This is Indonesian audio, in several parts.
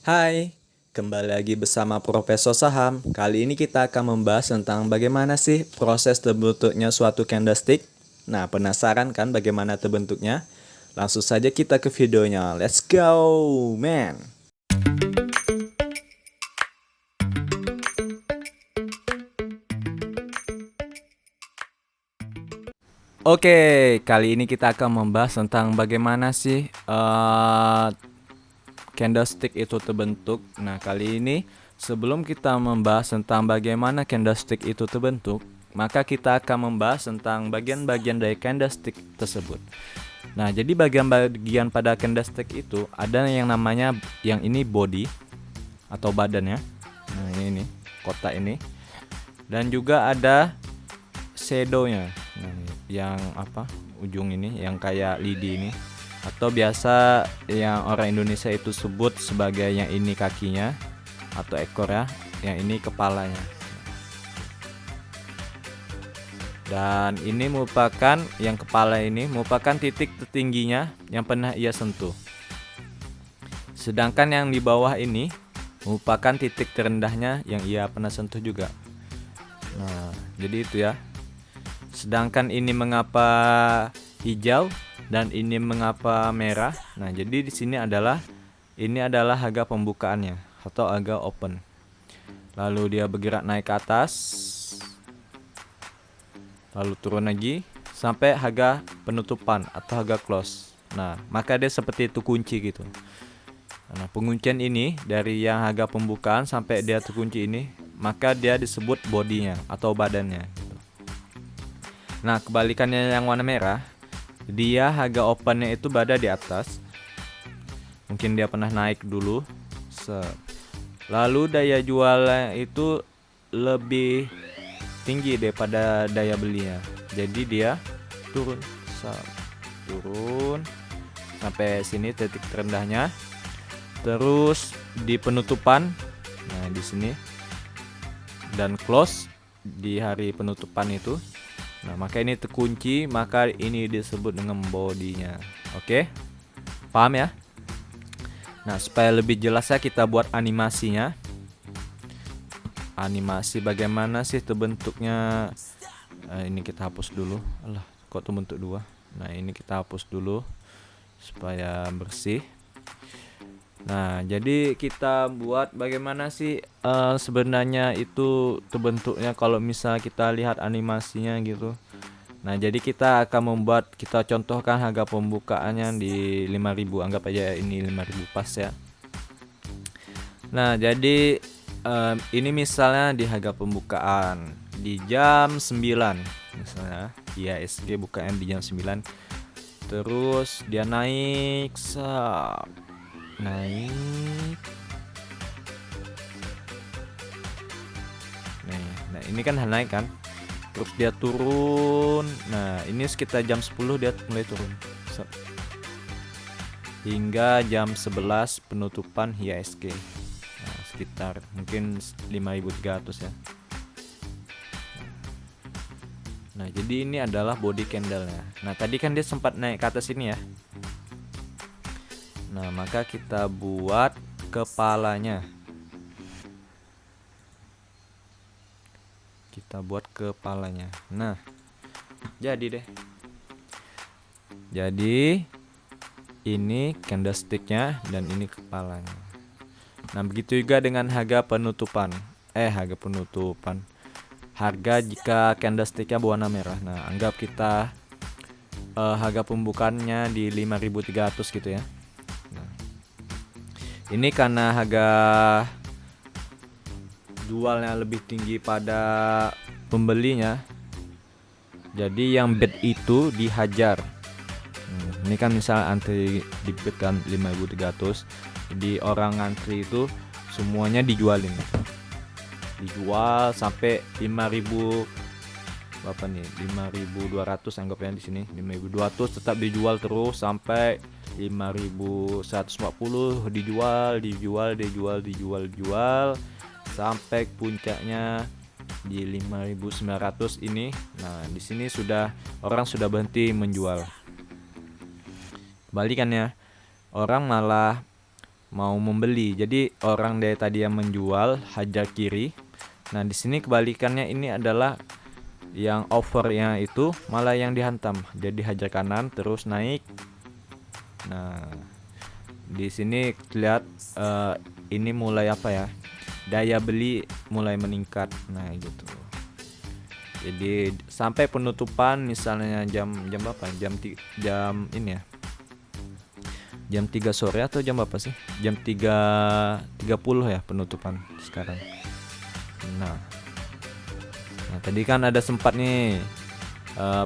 Hai, kembali lagi bersama Profesor Saham. Kali ini kita akan membahas tentang bagaimana sih proses terbentuknya suatu candlestick. Nah, penasaran kan bagaimana terbentuknya? Langsung saja kita ke videonya. Let's go, man! Oke, kali ini kita akan membahas tentang bagaimana sih candlestick itu terbentuk. Nah, kali ini sebelum kita membahas tentang bagaimana candlestick itu terbentuk, maka kita akan membahas tentang bagian-bagian dari candlestick tersebut. Nah, jadi bagian-bagian pada candlestick itu ada yang namanya yang ini body atau badannya. Nah, ini kotak ini. Dan juga ada shadow-nya. Nah, yang ujung ini yang kayak lidi ini, atau biasa yang orang Indonesia itu sebut sebagai yang ini kakinya atau ekor ya, yang ini kepalanya. Dan ini merupakan yang kepala ini merupakan titik tertingginya yang pernah ia sentuh. Sedangkan yang di bawah ini merupakan titik terendahnya yang ia pernah sentuh juga. Nah, jadi itu ya. Sedangkan ini mengapa hijau dan ini mengapa merah? Nah, jadi di sini adalah harga pembukaannya atau harga open. Lalu dia bergerak naik ke atas, lalu turun lagi sampai harga penutupan atau harga close. Nah, maka dia seperti itu kunci gitu. Nah, penguncian ini dari yang harga pembukaan sampai dia terkunci ini, maka dia disebut bodinya atau badannya. Nah, kebalikannya yang warna merah, dia harga opennya itu berada di atas. Mungkin dia pernah naik dulu. Lalu daya jualnya itu lebih tinggi daripada daya belinya. Jadi dia turun sampai sini titik terendahnya. Terus di penutupan, nah di sini, dan close di hari penutupan itu. Nah, maka ini terkunci, maka ini disebut dengan bodinya. Oke? Paham ya? Nah, supaya lebih jelas ya kita buat animasinya. Animasi bagaimana sih terbentuknya? Ini kita hapus dulu. Alah, kok terbentuk dua? Nah, ini kita hapus dulu supaya bersih. Nah, jadi kita buat bagaimana sih sebenarnya itu terbentuknya kalau misal kita lihat animasinya gitu. Nah, jadi kita contohkan harga pembukaannya di 5.000, anggap aja ini 5.000 pas ya. Nah, jadi ini misalnya di harga pembukaan di jam 9 misalnya, IHSG bukaan di jam 9. Terus dia naik nah ini kan naik kan, terus dia turun. Nah, ini sekitar jam 10 dia mulai turun hingga jam 11 penutupan IHSG. Nah, sekitar mungkin 5.300 ya. Nah, jadi ini adalah body candle-nya. Nah, tadi kan dia sempat naik ke atas ini ya. Nah, maka kita buat kepalanya. Nah, jadi deh. Jadi ini candlestick-nya dan ini kepalanya. Nah, begitu juga dengan harga penutupan. Harga jika candlestick-nya berwarna merah. Nah, anggap kita harga pembukaannya di 5.300 gitu ya. Ini karena harga jualnya lebih tinggi pada pembelinya, jadi yang bid itu dihajar. Ini kan misal antri di bid kan 5.300, jadi orang antri itu semuanya dijual sampai 5.000 berapa nih, 5.200 anggapnya di sini 5.200 tetap dijual terus sampai 5.140 dijual sampai puncaknya di 5.900 ini. Nah, di sini orang sudah berhenti menjual. Kebalikannya, orang malah mau membeli. Jadi orang dari tadi yang menjual hajar kiri. Nah, di sini kebalikannya, ini adalah yang overnya itu malah yang dihantam. Jadi hajar kanan terus naik. Nah, di sini lihat ini mulai apa ya? Daya beli mulai meningkat. Nah, gitu. Jadi sampai penutupan misalnya jam berapa? Jam ini ya. Jam 3 sore atau jam apa sih? Jam 3.30 ya penutupan sekarang. Nah, tadi kan ada sempat nih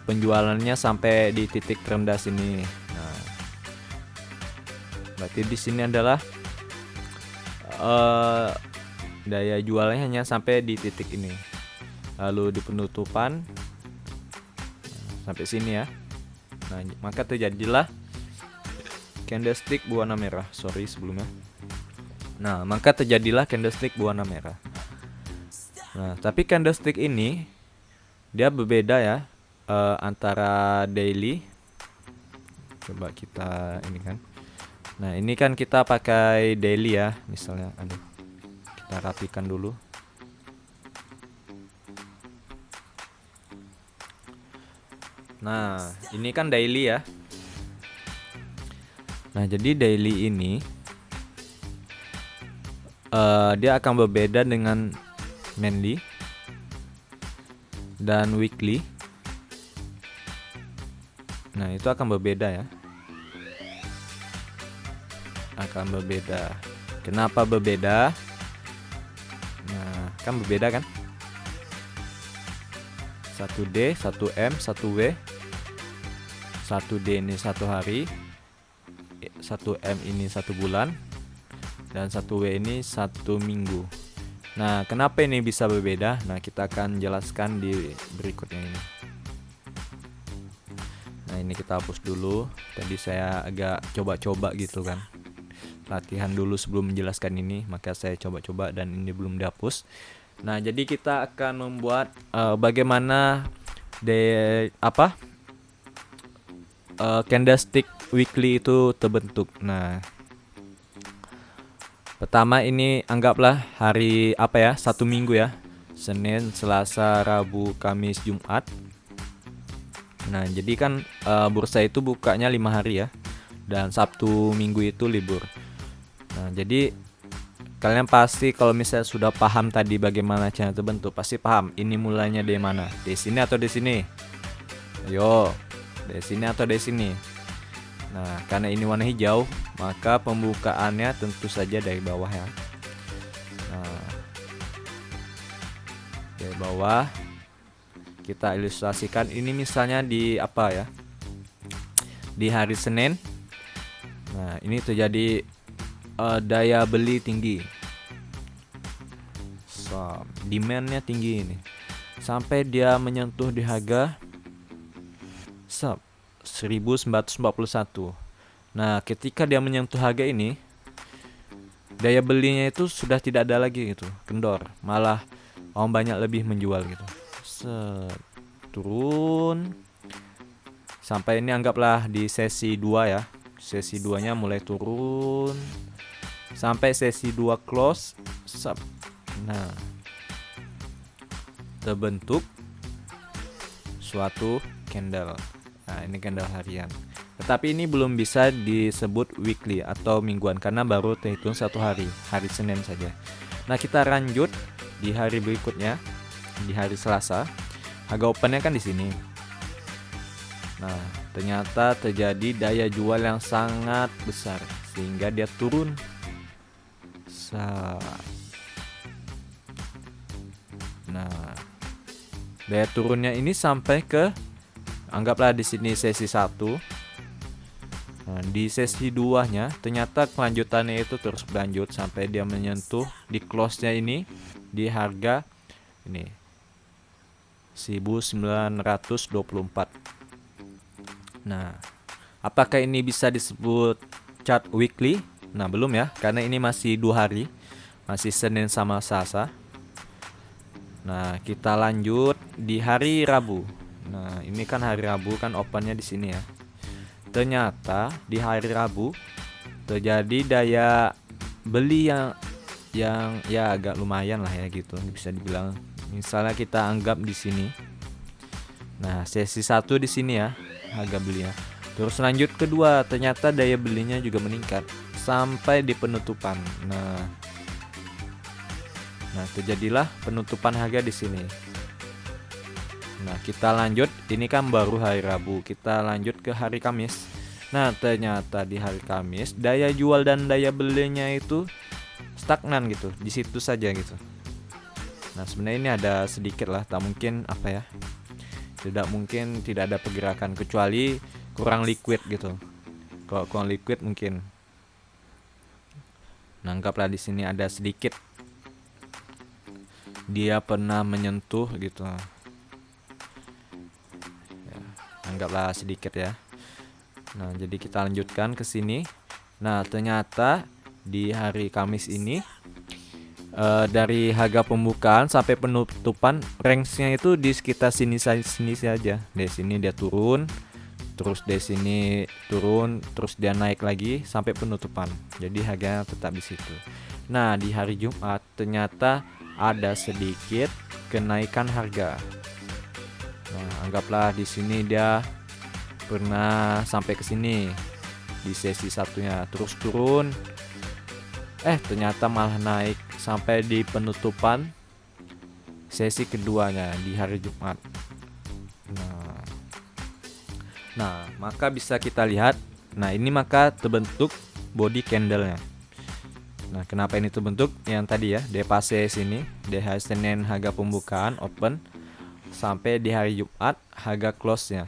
penjualannya sampai di titik terendah sini. Nah, berarti di sini adalah daya jualnya hanya sampai di titik ini. Lalu di penutupan sampai sini ya. Nah, maka terjadilah candlestick berwarna merah. Sorry sebelumnya. Nah, maka terjadilah candlestick berwarna merah. Nah, tapi candlestick ini dia berbeda ya antara daily. Coba kita ini kan. Nah, ini kan kita pakai daily ya, misalnya. Aduh, kita rapikan dulu. Nah, ini kan daily ya. Nah, jadi daily ini dia akan berbeda dengan monthly dan weekly. Nah, itu akan berbeda ya. Akan berbeda. Kenapa berbeda? Nah, kan berbeda kan? 1D, 1M, 1W. 1D ini 1 hari, 1M ini 1 bulan, dan 1W ini 1 minggu. Nah, kenapa ini bisa berbeda? Nah, kita akan jelaskan di berikutnya ini. Nah, ini kita hapus dulu. Tadi saya agak coba-coba gitu kan, latihan dulu sebelum menjelaskan ini, maka saya coba-coba dan ini belum dihapus. Nah, jadi kita akan membuat bagaimana candlestick weekly itu terbentuk. Nah, pertama ini anggaplah hari apa ya, 1 minggu ya, Senin, Selasa, Rabu, Kamis, Jumat. Nah, jadi kan bursa itu bukanya 5 hari ya, dan Sabtu Minggu itu libur. Nah, jadi kalian pasti kalau misalnya sudah paham tadi bagaimana cara terbentuk, pasti paham ini mulainya dari mana, di sini atau di sini. Ayo, dari sini atau dari sini. Nah, karena ini warna hijau, maka pembukaannya tentu saja dari bawah ya. Nah, dari bawah kita ilustrasikan ini misalnya di apa ya, di hari Senin. Nah, ini terjadi daya beli tinggi, so, demandnya tinggi ini, sampai dia menyentuh di harga 1941. Nah, ketika dia menyentuh harga ini, daya belinya itu sudah tidak ada lagi gitu, kendor, malah orang banyak lebih menjual gitu. Turun sampai ini anggaplah di sesi 2 ya. Sesi 2-nya mulai turun sampai sesi 2 close. Nah, terbentuk suatu candle. Nah, ini candle harian. Tetapi ini belum bisa disebut weekly atau mingguan karena baru terhitung 1 hari, hari Senin saja. Nah, kita lanjut di hari berikutnya, di hari Selasa. Harga opennya kan di sini. Nah, ternyata terjadi daya jual yang sangat besar sehingga dia turun. Nah, daya turunnya ini sampai ke, anggaplah di sini sesi 1. Nah, di sesi 2-nya ternyata kelanjutannya itu terus berlanjut sampai dia menyentuh di close-nya ini di harga ini 1924. Nah, apakah ini bisa disebut chart weekly? Nah, belum ya, karena ini masih 2 hari, masih Senin sama Selasa. Nah, kita lanjut di hari Rabu. Nah, ini kan hari Rabu kan opennya di sini ya. Ternyata di hari Rabu terjadi daya beli yang ya agak lumayan lah ya gitu bisa dibilang. Misalnya kita anggap di sini. Nah, sesi 1 di sini ya harga belinya. Terus lanjut kedua, ternyata daya belinya juga meningkat sampai di penutupan. Nah, terjadilah penutupan harga di sini. Nah, kita lanjut, ini kan baru hari Rabu, kita lanjut ke hari Kamis. Nah, ternyata di hari Kamis daya jual dan daya belinya itu stagnan gitu, di situ saja gitu. Nah, sebenarnya ini ada sedikit lah, tak mungkin apa ya, tidak mungkin tidak ada pergerakan kecuali kurang liquid gitu. Kalau kurang liquid mungkin. Nah, anggaplah di sini ada sedikit dia pernah menyentuh gitu. Ya, anggaplah sedikit ya. Nah, jadi kita lanjutkan ke sini. Nah, ternyata di hari Kamis ini dari harga pembukaan sampai penutupan range-nya itu di sekitar sini saja. Di sini dia turun, terus di sini turun, terus dia naik lagi sampai penutupan. Jadi harganya tetap di situ. Nah, di hari Jumat ternyata ada sedikit kenaikan harga. Nah, anggaplah di sini dia pernah sampai ke sini di sesi satunya, terus turun, ternyata malah naik sampai di penutupan sesi keduanya di hari Jumat. Nah, maka bisa kita lihat, nah ini maka terbentuk body candle-nya. Nah, kenapa ini terbentuk? Yang tadi ya, di fase sini, di hari Senin harga pembukaan open sampai di hari Jumat harga close-nya.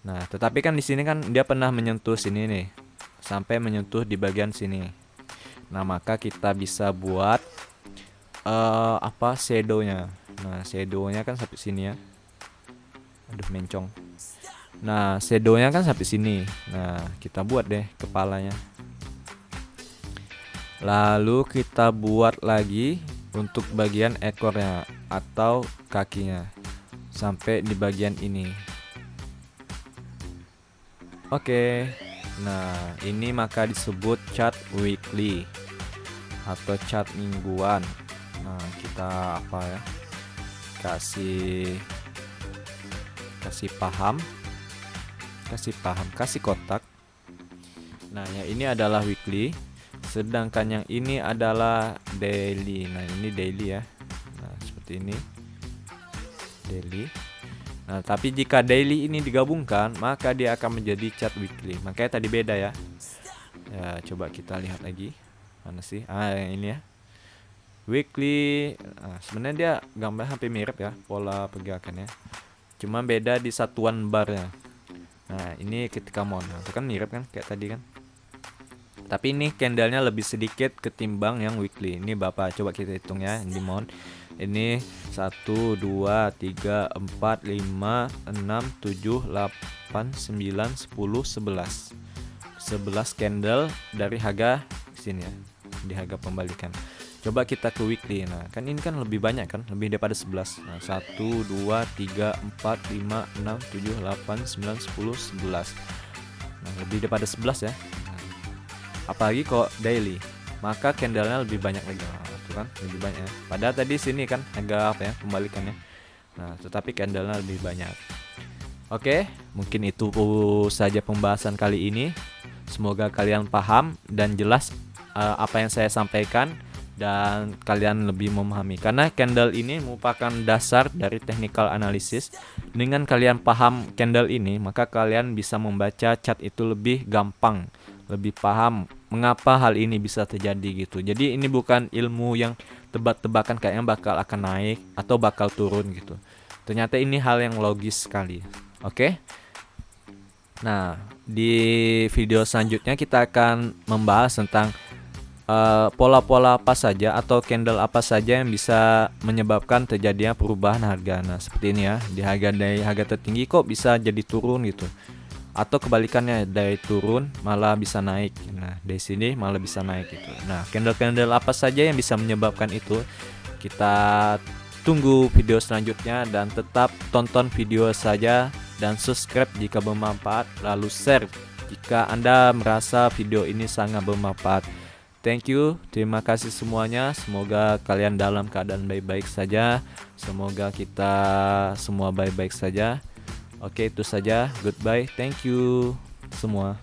Nah, tetapi kan di sini kan dia pernah menyentuh sini nih, sampai menyentuh di bagian sini. Nah, maka kita bisa buat shadow-nya. Nah, shadow-nya kan sampai sini ya. Aduh, mencong. Nah, shadow-nya kan sampai sini. Nah, kita buat deh kepalanya. Lalu kita buat lagi untuk bagian ekornya atau kakinya sampai di bagian ini. Oke. Nah, ini maka disebut chart weekly atau chart mingguan. Nah, kita apa ya? Kasih kotak. Nah, yang ini adalah weekly, sedangkan yang ini adalah daily. Nah, ini daily ya. Nah, seperti ini. Daily. Nah, tapi jika daily ini digabungkan, maka dia akan menjadi chart weekly. Makanya tadi beda ya. Ya, coba kita lihat lagi. Mana sih? Yang ini ya. Weekly. Nah, sebenarnya dia gambar hampir mirip ya pola pergerakannya. Cuma beda di satuan barnya. Nah, ini ketika mon. Nah, itu kan mirip kan kayak tadi kan. Tapi ini candlenya lebih sedikit ketimbang yang weekly. Ini Bapak coba kita hitung ya di mon. Ini 1, 2, 3, 4, 5, 6, 7, 8, 9, 10, 11 candle dari harga sini ya, di harga pembalikan. Coba kita ke weekly. Nah, kan ini kan lebih banyak kan, lebih daripada 11. Nah, 1, 2, 3, 4, 5, 6, 7, 8, 9, 10, 11. Nah, lebih daripada 11 ya. Nah, apalagi kok daily, maka candlenya lebih banyak lagi. Nah, itu kan lebih banyak ya. Padahal tadi sini kan agak apa ya pembalikannya. Nah, tetapi candlenya lebih banyak. Oke, mungkin itu saja pembahasan kali ini. Semoga kalian paham dan jelas apa yang saya sampaikan dan kalian lebih memahami. Karena candle ini merupakan dasar dari technical analysis. Dengan kalian paham candle ini, maka kalian bisa membaca chart itu lebih gampang, lebih paham mengapa hal ini bisa terjadi gitu. Jadi ini bukan ilmu yang tebak-tebakan kayaknya bakal akan naik atau bakal turun gitu. Ternyata ini hal yang logis sekali. Oke. Nah, di video selanjutnya kita akan membahas tentang pola-pola apa saja atau candle apa saja yang bisa menyebabkan terjadinya perubahan harga. Nah, seperti ini ya. Di harga tertinggi kok bisa jadi turun gitu. Atau kebalikannya, dari turun malah bisa naik. Nah, dari sini malah bisa naik gitu. Nah, candle-candle apa saja yang bisa menyebabkan itu? Kita tunggu video selanjutnya dan tetap tonton video saja dan subscribe jika bermanfaat, lalu share jika Anda merasa video ini sangat bermanfaat. Thank you, terima kasih semuanya. Semoga kalian dalam keadaan baik-baik saja. Semoga kita semua baik-baik saja. Oke, itu saja. Goodbye. Thank you semua.